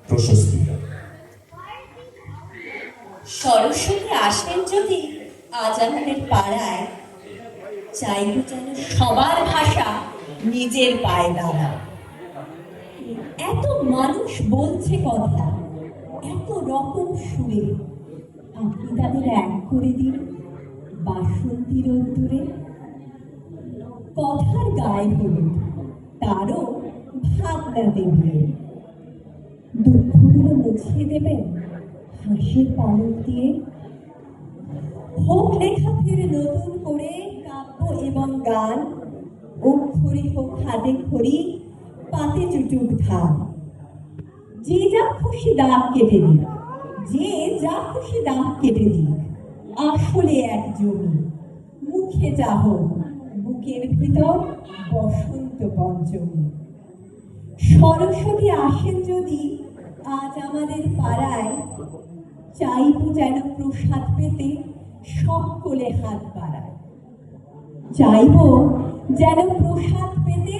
প্রশস্তি। সরস্বতী আসেন যদি আজ আমাদের পাড়ায়, চাইব যেন সবার ভাষা নিজের পায়ে দাঁড়ায়। এত মানুষ বলছে কথা, এত রকম সুরে, আপনি তাদের এক করে দিন বাসন্তীর অন্তরে। কথার গায়ে হলুদ, তারও ভাবনা দেবেন, দুঃখগুলো মুছিয়ে দেবেন হাসির পালক দিয়ে। হোক লেখা ফের নতুন করে কাব্য এবং গান, অক্ষরে হোক হাতে খড়ি, পাতে চুটুক ধান। যে যা খুশি দাগ কেটে দিক, যে যা খুশি দাগ কেটে দিক, আসলে এক জমি। মুখে চাহ, বুকের ভিতর বসন্ত পঞ্চমী। সরস্বতী আসেন যদি আজ আমাদের পাড়ায়, চাইব যেন প্রসাদ পেতে সকলে হাত বাড়ায়। চাইব যেন প্রসাদ পেতে